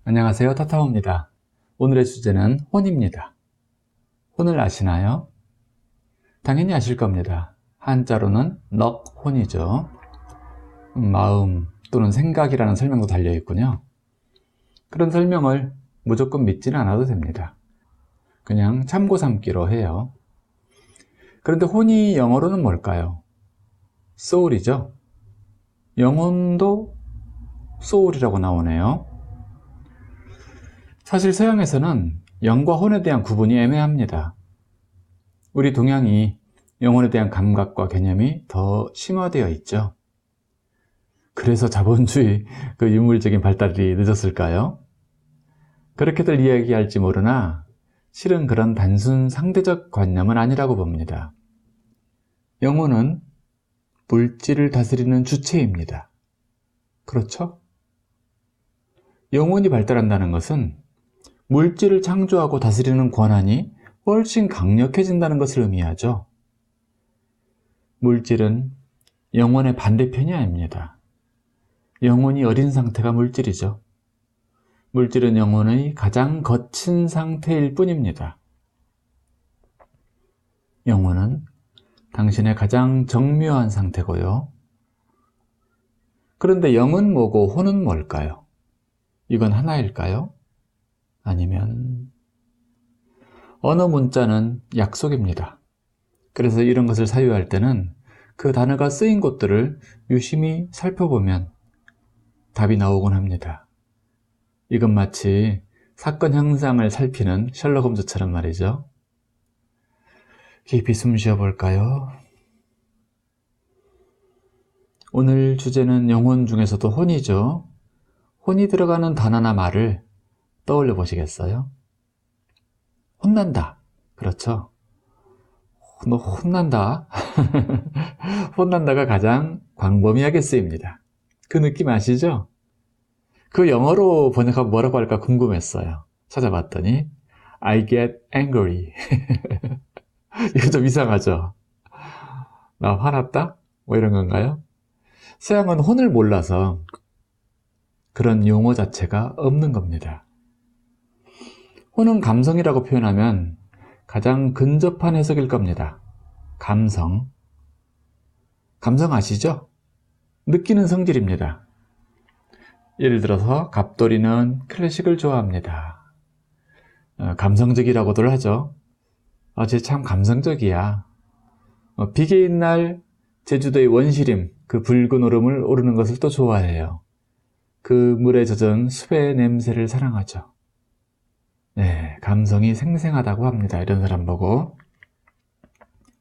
안녕하세요, 타타오입니다. 오늘의 주제는 혼입니다. 혼을 아시나요? 당연히 아실 겁니다. 한자로는 넋혼이죠. 마음 또는 생각이라는 설명도 달려 있군요. 그런 설명을 무조건 믿지는 않아도 됩니다. 그냥 참고 삼기로 해요. 그런데 혼이 영어로는 뭘까요? soul이죠. 영혼도 soul이라고 나오네요. 사실 서양에서는 영과 혼에 대한 구분이 애매합니다. 우리 동양이 영혼에 대한 감각과 개념이 더 심화되어 있죠. 그래서 자본주의 그 유물적인 발달이 늦었을까요? 그렇게들 이야기할지 모르나 실은 그런 단순 상대적 관념은 아니라고 봅니다. 영혼은 물질을 다스리는 주체입니다. 그렇죠? 영혼이 발달한다는 것은 물질을 창조하고 다스리는 권한이 훨씬 강력해진다는 것을 의미하죠. 물질은 영혼의 반대편이 아닙니다. 영혼이 어린 상태가 물질이죠. 물질은 영혼의 가장 거친 상태일 뿐입니다. 영혼은 당신의 가장 정묘한 상태고요. 그런데 영은 뭐고 혼은 뭘까요? 이건 하나일까요? 아니면 언어 문자는 약속입니다. 그래서 이런 것을 사유할 때는 그 단어가 쓰인 곳들을 유심히 살펴보면 답이 나오곤 합니다. 이건 마치 사건 형상을 살피는 셜록 홈즈처럼 말이죠. 깊이 숨 쉬어볼까요? 오늘 주제는 영혼 중에서도 혼이죠. 혼이 들어가는 단어나 말을 떠올려 보시겠어요? 혼난다. 그렇죠? 너 혼난다. 혼난다가 가장 광범위하게 쓰입니다. 그 느낌 아시죠? 그 영어로 번역하면 뭐라고 할까 궁금했어요. 찾아봤더니 I get angry. 이거 좀 이상하죠? 나 화났다? 뭐 이런 건가요? 서양은 혼을 몰라서 그런 용어 자체가 없는 겁니다. 혼은 감성이라고 표현하면 가장 근접한 해석일 겁니다. 감성. 감성 아시죠? 느끼는 성질입니다. 예를 들어서 갑돌이는 클래식을 좋아합니다. 감성적이라고들 하죠. 쟤 참 감성적이야. 비계인 날 제주도의 원시림, 그 붉은 오름을 오르는 것을 또 좋아해요. 그 물에 젖은 숲의 냄새를 사랑하죠. 네, 감성이 생생하다고 합니다. 이런 사람 보고.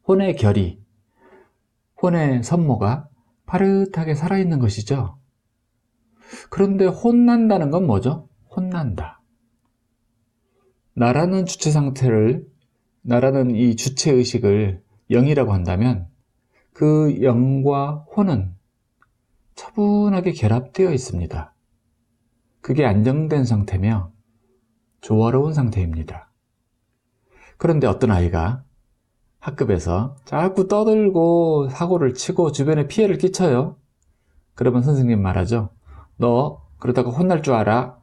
혼의 결이, 혼의 선모가 파릇하게 살아있는 것이죠. 그런데 혼난다는 건 뭐죠? 혼난다. 나라는 주체 상태를, 나라는 이 주체의식을 영이라고 한다면 그 영과 혼은 차분하게 결합되어 있습니다. 그게 안정된 상태며 조화로운 상태입니다. 그런데 어떤 아이가 학급에서 자꾸 떠들고 사고를 치고 주변에 피해를 끼쳐요. 그러면 선생님 말하죠. 너 그러다가 혼날 줄 알아?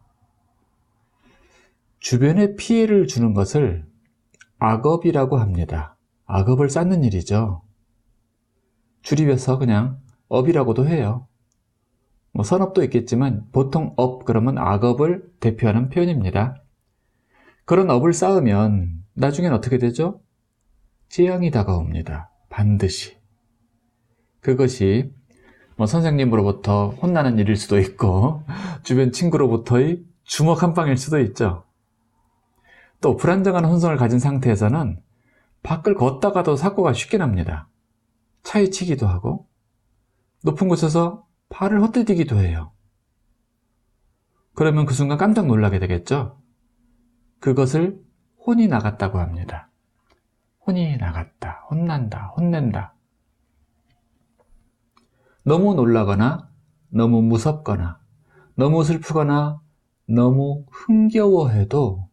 주변에 피해를 주는 것을 악업이라고 합니다. 악업을 쌓는 일이죠. 줄입해서 그냥 업이라고도 해요. 뭐 선업도 있겠지만 보통 업 그러면 악업을 대표하는 표현입니다. 그런 업을 쌓으면 나중엔 어떻게 되죠? 재앙이 다가옵니다. 반드시. 그것이 뭐 선생님으로부터 혼나는 일일 수도 있고 주변 친구로부터의 주먹 한 방일 수도 있죠. 또 불안정한 혼성을 가진 상태에서는 밖을 걷다가도 사고가 쉽게 납니다. 차에 치기도 하고 높은 곳에서 팔을 헛디디기도 해요. 그러면 그 순간 깜짝 놀라게 되겠죠. 그것을 혼이 나갔다고 합니다. 혼이 나갔다, 혼난다, 혼낸다. 너무 놀라거나 너무 무섭거나 너무 슬프거나 너무 흥겨워해도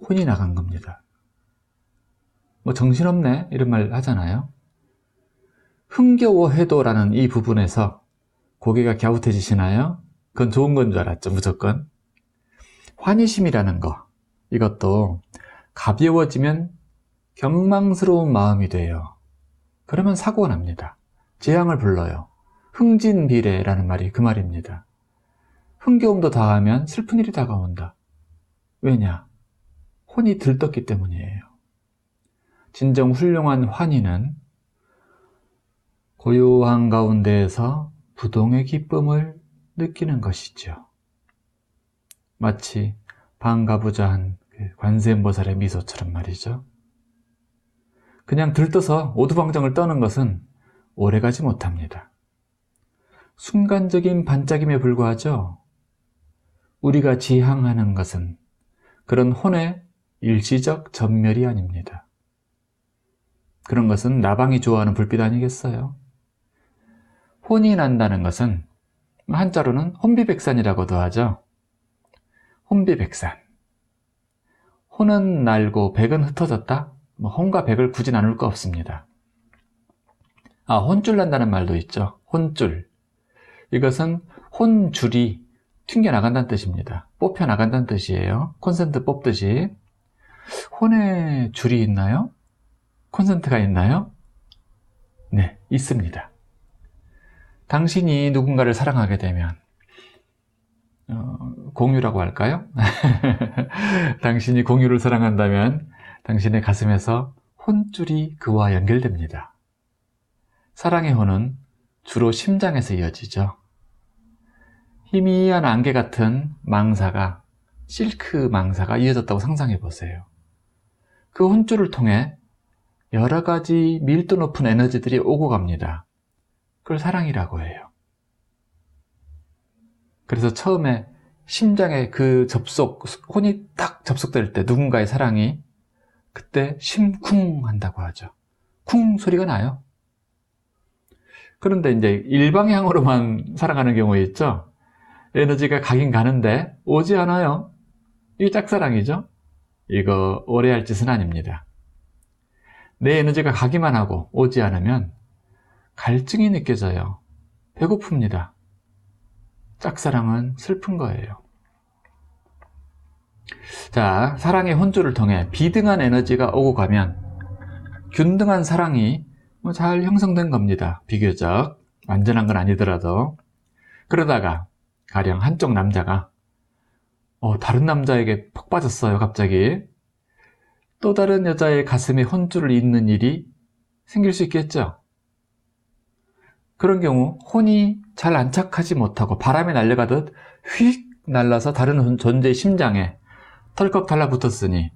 혼이 나간 겁니다. 뭐 정신없네 이런 말 하잖아요. 흥겨워해도 라는 이 부분에서 고개가 갸웃해지시나요? 그건 좋은 건 줄 알았죠, 무조건. 환희심이라는 거, 이것도 가벼워지면 경망스러운 마음이 돼요. 그러면 사고가 납니다. 재앙을 불러요. 흥진비례라는 말이 그 말입니다. 흥겨움도 다하면 슬픈 일이 다가온다. 왜냐? 혼이 들떴기 때문이에요. 진정 훌륭한 환희는 고요한 가운데에서 부동의 기쁨을 느끼는 것이죠. 마치 반가부자한 관세음보살의 미소처럼 말이죠. 그냥 들떠서 오두방정을 떠는 것은 오래가지 못합니다. 순간적인 반짝임에 불과하죠. 우리가 지향하는 것은 그런 혼의 일시적 전멸이 아닙니다. 그런 것은 나방이 좋아하는 불빛 아니겠어요? 혼이 난다는 것은 한자로는 혼비백산이라고도 하죠. 혼비백산. 혼은 날고 백은 흩어졌다? 혼과 백을 굳이 나눌 거 없습니다. 혼줄 난다는 말도 있죠. 혼줄. 이것은 혼줄이 튕겨나간다는 뜻입니다. 뽑혀나간다는 뜻이에요. 콘센트 뽑듯이. 혼에 줄이 있나요? 콘센트가 있나요? 네, 있습니다. 당신이 누군가를 사랑하게 되면 공유라고 할까요? 당신이 공유를 사랑한다면 당신의 가슴에서 혼줄이 그와 연결됩니다. 사랑의 혼은 주로 심장에서 이어지죠. 희미한 안개 같은 망사가, 실크 망사가 이어졌다고 상상해 보세요. 그 혼줄을 통해 여러 가지 밀도 높은 에너지들이 오고 갑니다. 그걸 사랑이라고 해요. 그래서 처음에 심장에 그 혼이 딱 접속될 때 누군가의 사랑이 그때 심쿵 한다고 하죠. 쿵 소리가 나요. 그런데 이제 일방향으로만 살아가는 경우 있죠. 에너지가 가긴 가는데 오지 않아요. 이게 짝사랑이죠. 이거 오래 할 짓은 아닙니다. 내 에너지가 가기만 하고 오지 않으면 갈증이 느껴져요. 배고픕니다. 짝사랑은 슬픈 거예요. 자, 사랑의 혼줄을 통해 비등한 에너지가 오고 가면 균등한 사랑이 잘 형성된 겁니다. 비교적 완전한 건 아니더라도. 그러다가 가령 한쪽 남자가 다른 남자에게 푹 빠졌어요. 갑자기 또 다른 여자의 가슴에 혼줄을 잇는 일이 생길 수 있겠죠. 그런 경우 혼이 잘 안착하지 못하고 바람에 날려가듯 휙 날라서 다른 존재의 심장에 털컥 달라붙었으니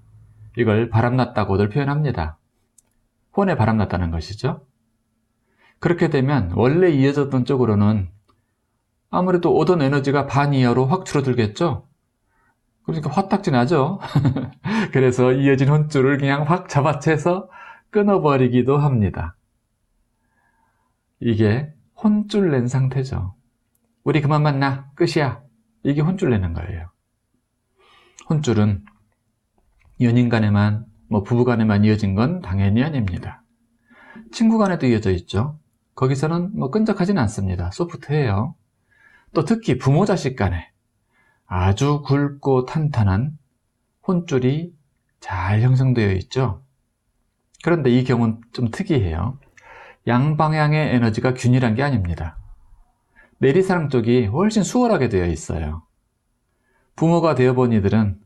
이걸 바람났다고들 표현합니다. 혼에 바람났다는 것이죠. 그렇게 되면 원래 이어졌던 쪽으로는 아무래도 오던 에너지가 반 이하로 확 줄어들겠죠. 그러니까 화딱지 나죠. 그래서 이어진 혼줄을 그냥 확 잡아채서 끊어버리기도 합니다. 이게 혼줄 낸 상태죠. 우리 그만 만나, 끝이야. 이게 혼줄 내는 거예요. 혼줄은 연인 간에만, 부부 간에만 이어진 건 당연히 아닙니다. 친구 간에도 이어져 있죠. 거기서는 끈적하진 않습니다. 소프트해요. 또 특히 부모 자식 간에 아주 굵고 탄탄한 혼줄이 잘 형성되어 있죠. 그런데 이 경우는 좀 특이해요. 양방향의 에너지가 균일한 게 아닙니다. 내리사랑 쪽이 훨씬 수월하게 되어 있어요. 부모가 되어본 이들은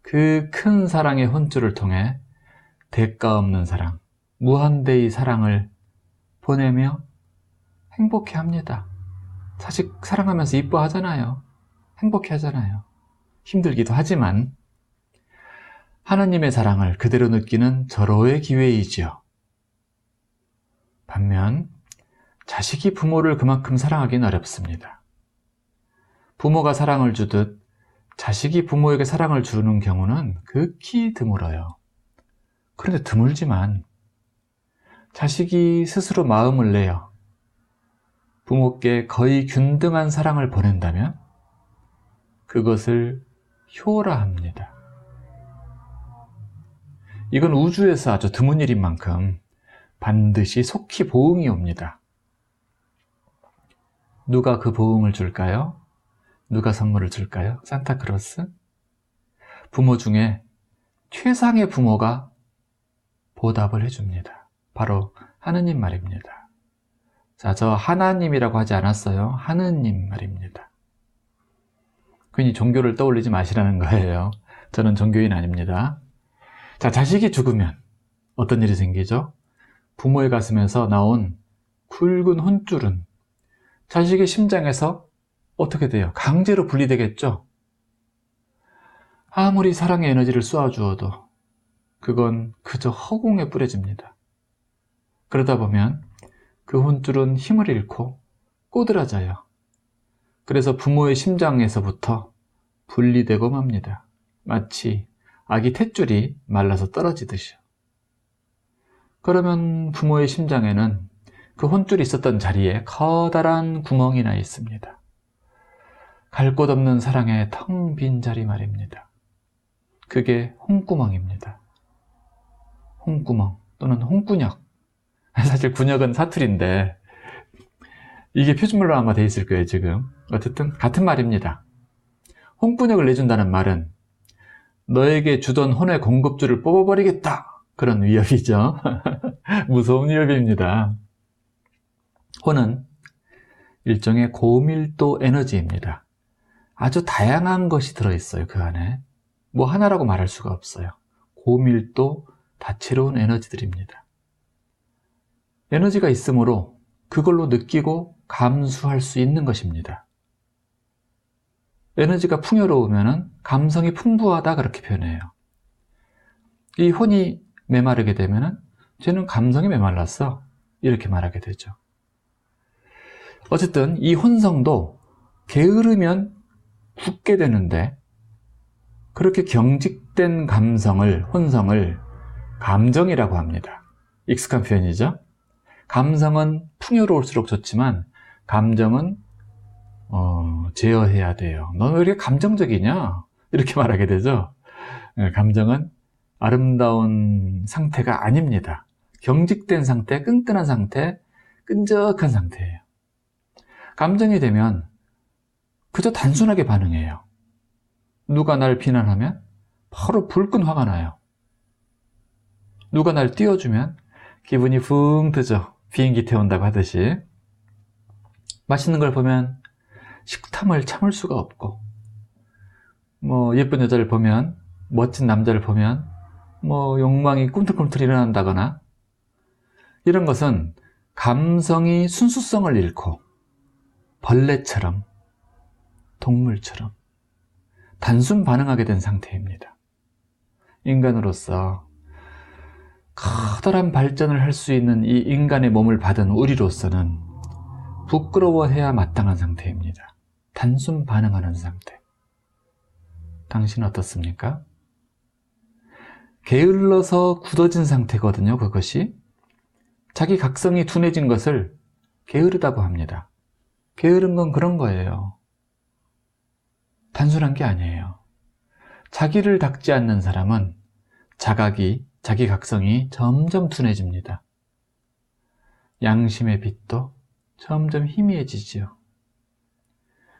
그 큰 사랑의 혼줄을 통해 대가 없는 사랑, 무한대의 사랑을 보내며 행복해 합니다. 자식 사랑하면서 이뻐하잖아요. 행복해 하잖아요. 힘들기도 하지만 하나님의 사랑을 그대로 느끼는 절호의 기회이지요. 반면 자식이 부모를 그만큼 사랑하기는 어렵습니다. 부모가 사랑을 주듯 자식이 부모에게 사랑을 주는 경우는 극히 드물어요. 그런데 드물지만 자식이 스스로 마음을 내어 부모께 거의 균등한 사랑을 보낸다면 그것을 효라 합니다. 이건 우주에서 아주 드문 일인 만큼 반드시 속히 보응이 옵니다. 누가 그 보응을 줄까요? 누가 선물을 줄까요? 산타크로스? 부모 중에 최상의 부모가 보답을 해줍니다. 바로 하느님 말입니다. 자, 저 하나님이라고 하지 않았어요. 하느님 말입니다. 괜히 종교를 떠올리지 마시라는 거예요. 저는 종교인 아닙니다. 자, 자식이 죽으면 어떤 일이 생기죠? 부모의 가슴에서 나온 굵은 혼줄은 자식의 심장에서 어떻게 돼요? 강제로 분리되겠죠? 아무리 사랑의 에너지를 쏘아주어도 그건 그저 허공에 뿌려집니다. 그러다 보면 그 혼줄은 힘을 잃고 꼬드라져요. 그래서 부모의 심장에서부터 분리되고 맙니다. 마치 아기 탯줄이 말라서 떨어지듯이요. 그러면 부모의 심장에는 그 혼줄이 있었던 자리에 커다란 구멍이 나 있습니다. 갈 곳 없는 사랑의 텅 빈 자리 말입니다. 그게 홍구멍입니다. 홍구멍 또는 홍군역. 사실 군역은 사투리인데 이게 표준말로 아마 돼 있을 거예요, 지금. 어쨌든 같은 말입니다. 홍군역을 내준다는 말은 너에게 주던 혼의 공급줄을 뽑아버리겠다, 그런 위협이죠. 무서운 위협입니다. 혼은 일종의 고밀도 에너지입니다. 아주 다양한 것이 들어있어요, 그 안에. 뭐 하나라고 말할 수가 없어요. 고밀도 다채로운 에너지들입니다. 에너지가 있으므로 그걸로 느끼고 감수할 수 있는 것입니다. 에너지가 풍요로우면 감성이 풍부하다, 그렇게 표현해요. 이 혼이 메마르게 되면 쟤는 감성이 메말랐어, 이렇게 말하게 되죠. 어쨌든 이 혼성도 게으르면 굳게 되는데, 그렇게 경직된 감성을, 혼성을 감정이라고 합니다. 익숙한 표현이죠. 감성은 풍요로울수록 좋지만 감정은 제어해야 돼요. 너 왜 이렇게 감정적이냐? 이렇게 말하게 되죠. 감정은 아름다운 상태가 아닙니다. 경직된 상태, 끈끈한 상태, 끈적한 상태예요. 감정이 되면 그저 단순하게 반응해요. 누가 날 비난하면 바로 불끈 화가 나요. 누가 날 띄워주면 기분이 붕 뜨죠. 비행기 태운다고 하듯이. 맛있는 걸 보면 식탐을 참을 수가 없고, 뭐 예쁜 여자를 보면, 멋진 남자를 보면 뭐 욕망이 꿈틀꿈틀 일어난다거나, 이런 것은 감성이 순수성을 잃고 벌레처럼, 동물처럼 단순 반응하게 된 상태입니다. 인간으로서 커다란 발전을 할 수 있는 이 인간의 몸을 받은 우리로서는 부끄러워해야 마땅한 상태입니다. 단순 반응하는 상태. 당신은 어떻습니까? 게을러서 굳어진 상태거든요, 그것이. 자기 각성이 둔해진 것을 게으르다고 합니다. 게으른 건 그런 거예요. 단순한 게 아니에요. 자기를 닦지 않는 사람은 자각이, 자기 각성이 점점 둔해집니다. 양심의 빛도 점점 희미해지지요.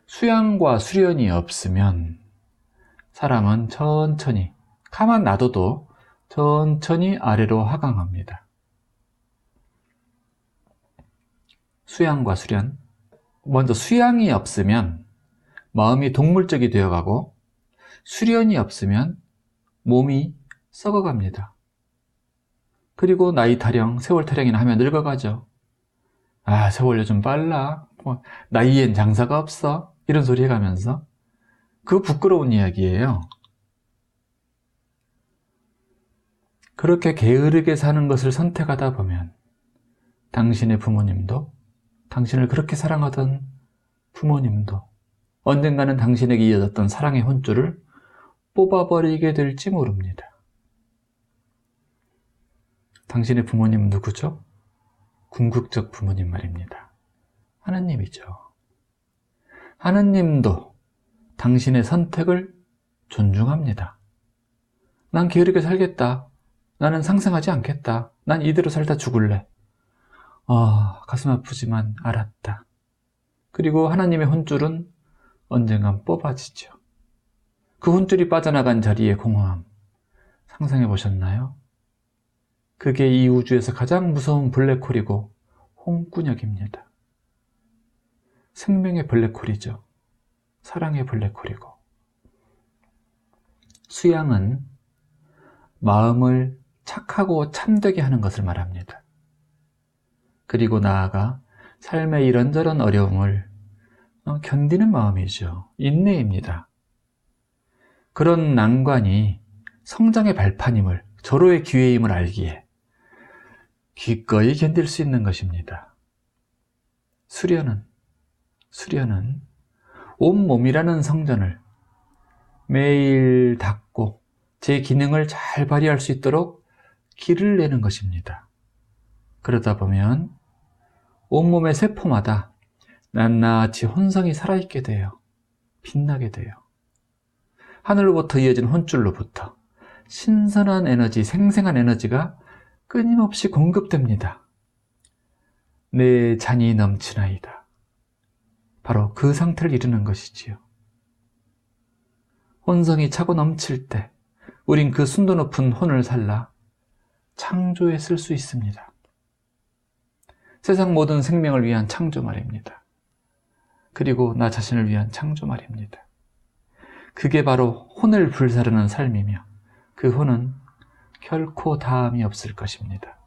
수양과 수련이 없으면 사람은 천천히, 가만 놔둬도 천천히 아래로 하강합니다. 수양과 수련. 먼저 수양이 없으면 마음이 동물적이 되어가고, 수련이 없으면 몸이 썩어갑니다. 그리고 나이 타령, 세월 타령이나 하면 늙어가죠. 아, 세월 요즘 빨라. 나이엔 장사가 없어. 이런 소리 해가면서. 그거 부끄러운 이야기예요. 그렇게 게으르게 사는 것을 선택하다 보면 당신의 부모님도, 당신을 그렇게 사랑하던 부모님도 언젠가는 당신에게 이어졌던 사랑의 혼줄을 뽑아버리게 될지 모릅니다. 당신의 부모님은 누구죠? 궁극적 부모님 말입니다. 하느님이죠. 하느님도 당신의 선택을 존중합니다. 난 게으르게 살겠다. 나는 상상하지 않겠다. 난 이대로 살다 죽을래. 가슴 아프지만 알았다. 그리고 하나님의 혼줄은 언젠간 뽑아지죠. 그 혼줄이 빠져나간 자리의 공허함 상상해 보셨나요? 그게 이 우주에서 가장 무서운 블랙홀이고 홍군역입니다. 생명의 블랙홀이죠. 사랑의 블랙홀이고. 수양은 마음을 착하고 참되게 하는 것을 말합니다. 그리고 나아가 삶의 이런저런 어려움을 견디는 마음이죠. 인내입니다. 그런 난관이 성장의 발판임을, 절호의 기회임을 알기에 기꺼이 견딜 수 있는 것입니다. 수련은 온몸이라는 성전을 매일 닦고 제 기능을 잘 발휘할 수 있도록 길을 내는 것입니다. 그러다 보면 온몸의 세포마다 낱낱이 혼성이 살아있게 돼요. 빛나게 돼요. 하늘로부터 이어진 혼줄로부터 신선한 에너지, 생생한 에너지가 끊임없이 공급됩니다. 내 잔이 넘치나이다. 바로 그 상태를 이루는 것이지요. 혼성이 차고 넘칠 때 우린 그 순도 높은 혼을 살라 창조에 쓸 수 있습니다. 세상 모든 생명을 위한 창조 말입니다. 그리고 나 자신을 위한 창조 말입니다. 그게 바로 혼을 불사르는 삶이며 그 혼은 결코 다함이 없을 것입니다.